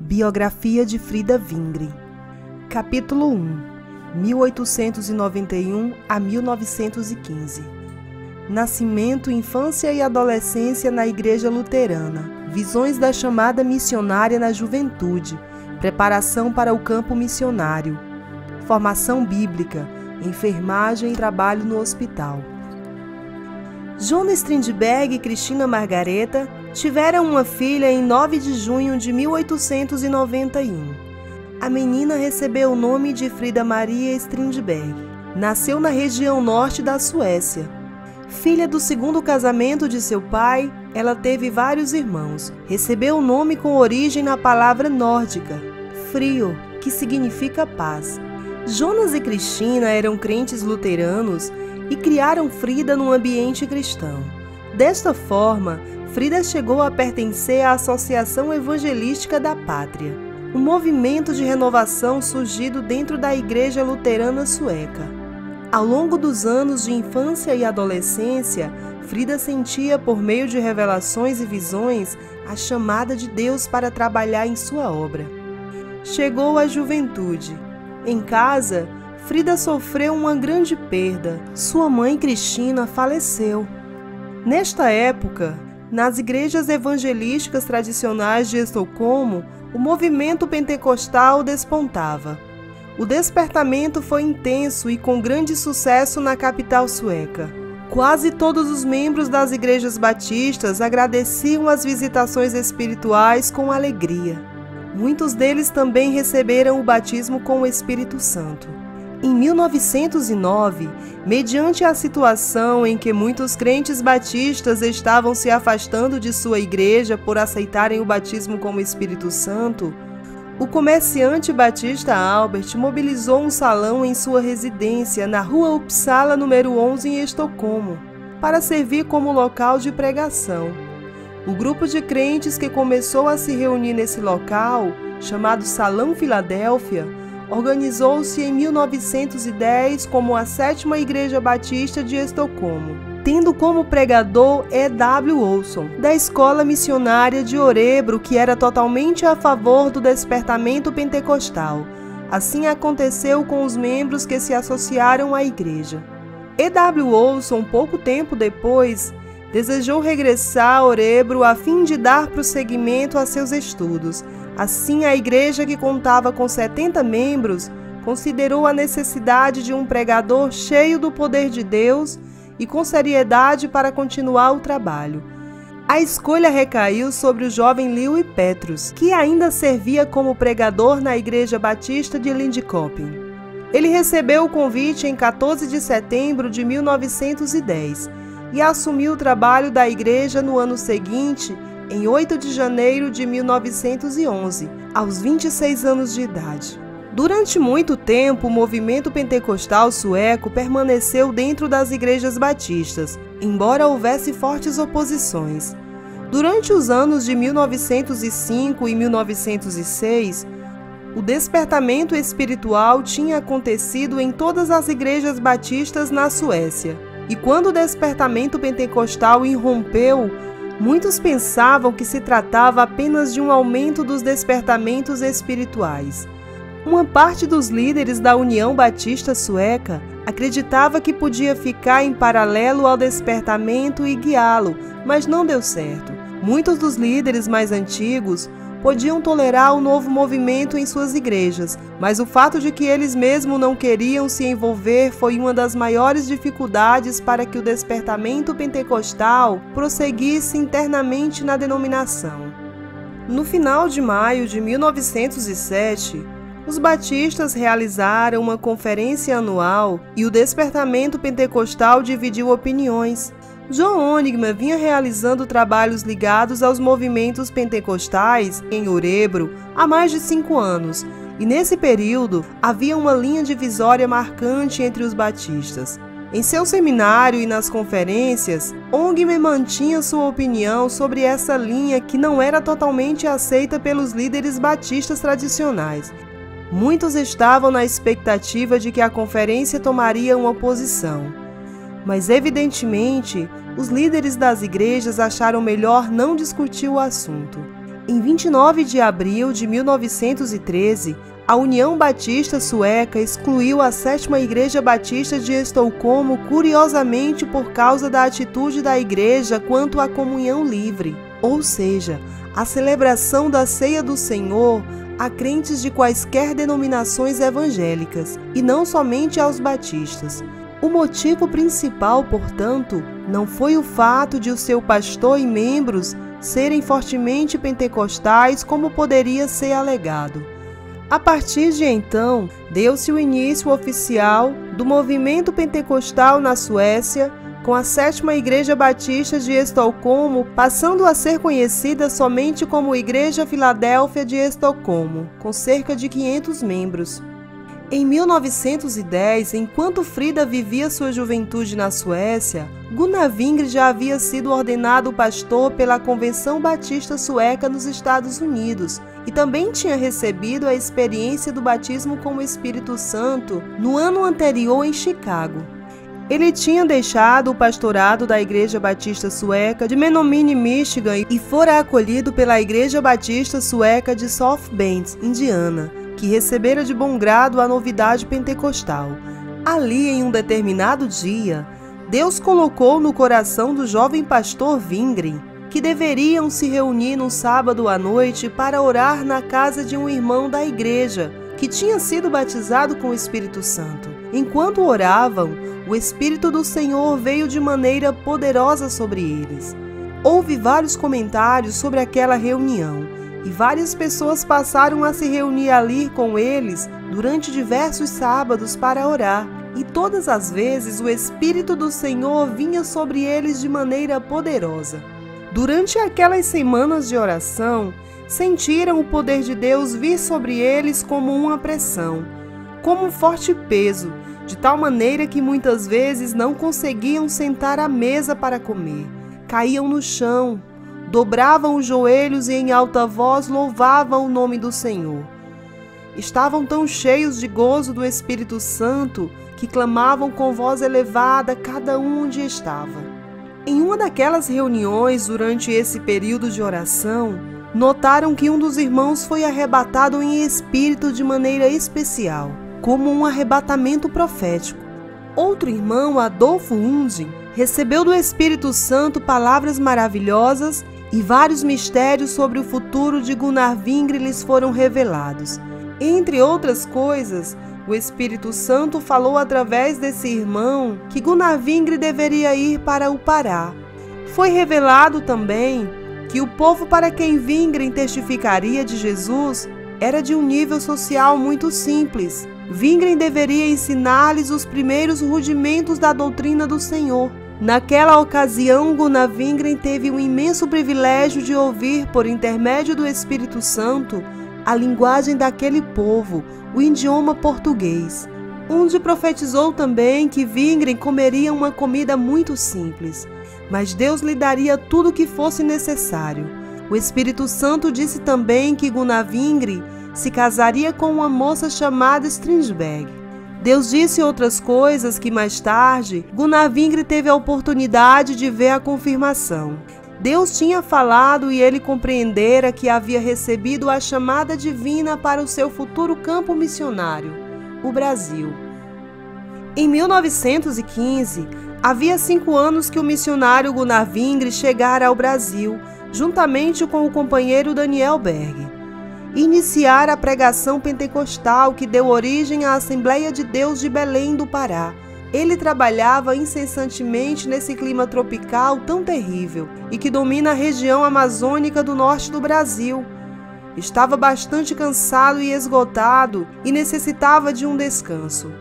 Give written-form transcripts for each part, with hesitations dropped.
Biografia de Frida Wingren. Capítulo 1. 1891 a 1915. Nascimento, infância e adolescência na Igreja Luterana. Visões da chamada missionária na juventude. Preparação para o campo missionário. Formação bíblica. Enfermagem e trabalho no hospital. Jona Strindberg e Cristina Margareta tiveram uma filha em 9 de junho de 1891. A menina recebeu o nome de Frida Maria Strindberg. Nasceu na região norte da Suécia. Filha do segundo casamento de seu pai, ela teve vários irmãos. Recebeu o nome com origem na palavra nórdica, frio, que significa paz. Jonas e Cristina eram crentes luteranos e criaram Frida num ambiente cristão. Desta forma, Frida chegou a pertencer à Associação Evangelística da Pátria, um movimento de renovação surgido dentro da Igreja Luterana Sueca. Ao longo dos anos de infância e adolescência, Frida sentia, por meio de revelações e visões, a chamada de Deus para trabalhar em sua obra. Chegou a juventude. Em casa, Frida sofreu uma grande perda. Sua mãe, Cristina, faleceu. Nesta época, nas igrejas evangelísticas tradicionais de Estocolmo, o movimento pentecostal despontava. O despertamento foi intenso e com grande sucesso na capital sueca. Quase todos os membros das igrejas batistas agradeciam as visitações espirituais com alegria. Muitos deles também receberam o batismo com o Espírito Santo. Em 1909, mediante a situação em que muitos crentes batistas estavam se afastando de sua igreja por aceitarem o batismo com o Espírito Santo, o comerciante batista Albert mobilizou um salão em sua residência na rua Uppsala, número 11, em Estocolmo, para servir como local de pregação. O grupo de crentes que começou a se reunir nesse local, chamado Salão Filadélfia, organizou-se em 1910 como a 7ª Igreja Batista de Estocolmo, tendo como pregador E.W. Olson, da Escola Missionária de Örebro, que era totalmente a favor do despertamento pentecostal. Assim aconteceu com os membros que se associaram à igreja. E.W. Olson, pouco tempo depois, desejou regressar a Örebro a fim de dar prosseguimento a seus estudos. Assim, a igreja, que contava com 70 membros, considerou a necessidade de um pregador cheio do poder de Deus e com seriedade para continuar o trabalho. A escolha recaiu sobre o jovem Lewi Petrus, que ainda servia como pregador na Igreja Batista de Linköping. Ele recebeu o convite em 14 de setembro de 1910 e assumiu o trabalho da igreja no ano seguinte, em 8 de janeiro de 1911, aos 26 anos de idade. Durante muito tempo, o movimento pentecostal sueco permaneceu dentro das igrejas batistas, embora houvesse fortes oposições. Durante os anos de 1905 e 1906, o despertamento espiritual tinha acontecido em todas as igrejas batistas na Suécia. E quando o despertamento pentecostal irrompeu, muitos pensavam que se tratava apenas de um aumento dos despertamentos espirituais. Uma parte dos líderes da União Batista Sueca acreditava que podia ficar em paralelo ao despertamento e guiá-lo, mas não deu certo. Muitos dos líderes mais antigos podiam tolerar o novo movimento em suas igrejas, mas o fato de que eles mesmos não queriam se envolver foi uma das maiores dificuldades para que o despertamento pentecostal prosseguisse internamente na denominação. No final de maio de 1907, os batistas realizaram uma conferência anual e o despertamento pentecostal dividiu opiniões. John Onigman vinha realizando trabalhos ligados aos movimentos pentecostais em Örebro há mais de 5 anos, e nesse período havia uma linha divisória marcante entre os batistas. Em seu seminário e nas conferências, Onigman mantinha sua opinião sobre essa linha que não era totalmente aceita pelos líderes batistas tradicionais. Muitos estavam na expectativa de que a conferência tomaria uma posição. Mas, evidentemente, os líderes das igrejas acharam melhor não discutir o assunto. Em 29 de abril de 1913, a União Batista Sueca excluiu a 7ª Igreja Batista de Estocolmo, curiosamente por causa da atitude da Igreja quanto à comunhão livre, ou seja, a celebração da Ceia do Senhor a crentes de quaisquer denominações evangélicas, e não somente aos batistas. O motivo principal, portanto, não foi o fato de o seu pastor e membros serem fortemente pentecostais, como poderia ser alegado. A partir de então, deu-se o início oficial do movimento pentecostal na Suécia, com a 7ª Igreja Batista de Estocolmo passando a ser conhecida somente como Igreja Filadélfia de Estocolmo, com cerca de 500 membros. Em 1910, enquanto Frida vivia sua juventude na Suécia, Gunnar Wingre já havia sido ordenado pastor pela Convenção Batista Sueca nos Estados Unidos e também tinha recebido a experiência do batismo com o Espírito Santo no ano anterior em Chicago. Ele tinha deixado o pastorado da Igreja Batista Sueca de Menominee, Michigan, e fora acolhido pela Igreja Batista Sueca de South Bend, Indiana, que recebera de bom grado a novidade pentecostal. Ali, em um determinado dia, Deus colocou no coração do jovem pastor Wingre que deveriam se reunir num sábado à noite para orar na casa de um irmão da igreja que tinha sido batizado com o Espírito Santo. Enquanto oravam, o Espírito do Senhor veio de maneira poderosa sobre eles. Houve vários comentários sobre aquela reunião, e várias pessoas passaram a se reunir ali com eles durante diversos sábados para orar, e todas as vezes o Espírito do Senhor vinha sobre eles de maneira poderosa. Durante aquelas semanas de oração, sentiram o poder de Deus vir sobre eles como uma pressão, como um forte peso, de tal maneira que muitas vezes não conseguiam sentar à mesa para comer. Caíam no chão, dobravam os joelhos e em alta voz louvavam o nome do Senhor. Estavam tão cheios de gozo do Espírito Santo que clamavam com voz elevada cada um onde estava. Em uma daquelas reuniões, durante esse período de oração, notaram que um dos irmãos foi arrebatado em espírito de maneira especial, como um arrebatamento profético. Outro irmão, Adolfo Unding, recebeu do Espírito Santo palavras maravilhosas e vários mistérios sobre o futuro de Gunnar Wingre lhes foram revelados. Entre outras coisas, o Espírito Santo falou através desse irmão que Gunnar Wingre deveria ir para o Pará. Foi revelado também que o povo para quem Wingre testificaria de Jesus era de um nível social muito simples. Wingre deveria ensinar-lhes os primeiros rudimentos da doutrina do Senhor. Naquela ocasião, Gunnar Wingre teve o imenso privilégio de ouvir, por intermédio do Espírito Santo, a linguagem daquele povo, o idioma português. Onde profetizou também que Wingre comeria uma comida muito simples, mas Deus lhe daria tudo o que fosse necessário. O Espírito Santo disse também que Gunnar Wingre se casaria com uma moça chamada Strindberg. Deus disse outras coisas que mais tarde Gunnar Wingre teve a oportunidade de ver a confirmação. Deus tinha falado e ele compreendera que havia recebido a chamada divina para o seu futuro campo missionário, o Brasil. Em 1915, havia 5 anos que o missionário Gunnar Wingre chegara ao Brasil, juntamente com o companheiro Daniel Berg. Iniciar a pregação pentecostal que deu origem à Assembleia de Deus de Belém do Pará. Ele trabalhava incessantemente nesse clima tropical tão terrível e que domina a região amazônica do norte do Brasil. Estava bastante cansado e esgotado e necessitava de um descanso.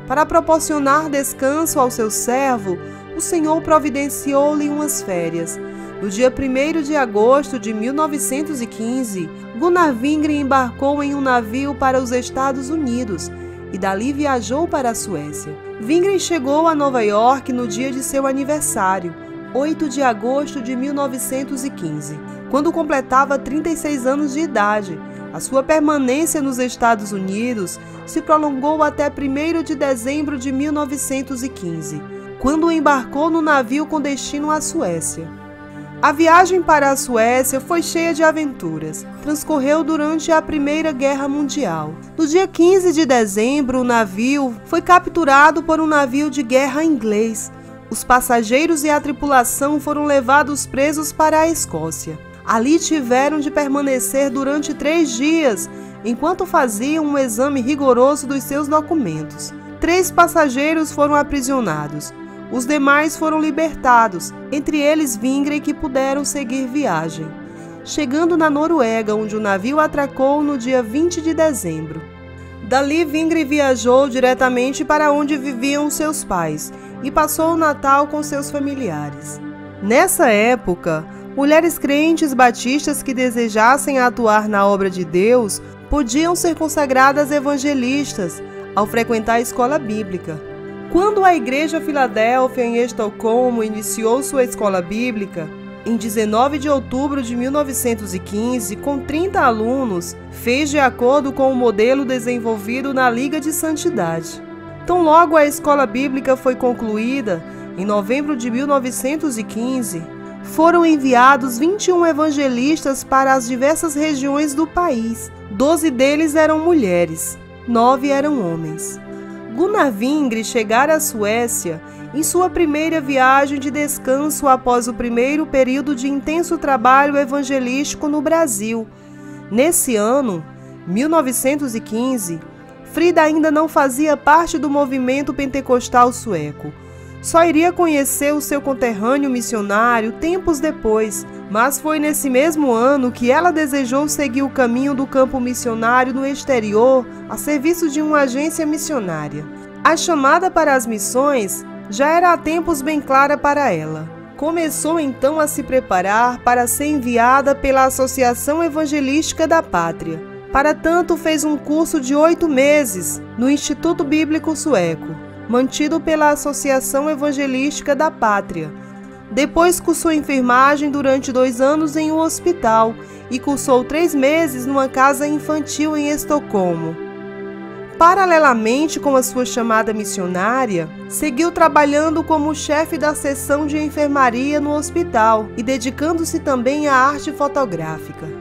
Para proporcionar descanso ao seu servo, o Senhor providenciou-lhe umas férias. No dia 1º de agosto de 1915, Gunnar Wingre embarcou em um navio para os Estados Unidos e dali viajou para a Suécia. Wingre chegou a Nova York no dia de seu aniversário, 8 de agosto de 1915, quando completava 36 anos de idade. A sua permanência nos Estados Unidos se prolongou até 1º de dezembro de 1915, quando embarcou no navio com destino à Suécia. A viagem para a Suécia foi cheia de aventuras. Transcorreu durante a Primeira Guerra Mundial. No dia 15 de dezembro, o navio foi capturado por um navio de guerra inglês. Os passageiros e a tripulação foram levados presos para a Escócia. Ali tiveram de permanecer durante 3 dias, enquanto faziam um exame rigoroso dos seus documentos. 3 passageiros foram aprisionados. Os demais foram libertados, entre eles Vingre, que puderam seguir viagem, chegando na Noruega, onde o navio atracou no dia 20 de dezembro. Dali, Vingre viajou diretamente para onde viviam seus pais e passou o Natal com seus familiares. Nessa época, mulheres crentes batistas que desejassem atuar na obra de Deus podiam ser consagradas evangelistas ao frequentar a escola bíblica. Quando a Igreja Filadélfia, em Estocolmo, iniciou sua escola bíblica, em 19 de outubro de 1915, com 30 alunos, fez de acordo com o modelo desenvolvido na Liga de Santidade. Tão logo a escola bíblica foi concluída, em novembro de 1915, foram enviados 21 evangelistas para as diversas regiões do país. 12 deles eram mulheres, 9 eram homens. Gunnar Vingre chegara à Suécia em sua primeira viagem de descanso após o primeiro período de intenso trabalho evangelístico no Brasil. Nesse ano, 1915, Frida ainda não fazia parte do movimento pentecostal sueco. Só iria conhecer o seu conterrâneo missionário tempos depois, mas foi nesse mesmo ano que ela desejou seguir o caminho do campo missionário no exterior a serviço de uma agência missionária. A chamada para as missões já era há tempos bem clara para ela. Começou então a se preparar para ser enviada pela Associação Evangelística da Pátria. Para tanto, fez um curso de 8 meses no Instituto Bíblico Sueco, mantido pela Associação Evangelística da Pátria. Depois cursou enfermagem durante 2 anos em um hospital e cursou 3 meses numa casa infantil em Estocolmo. Paralelamente com a sua chamada missionária, seguiu trabalhando como chefe da seção de enfermaria no hospital e dedicando-se também à arte fotográfica.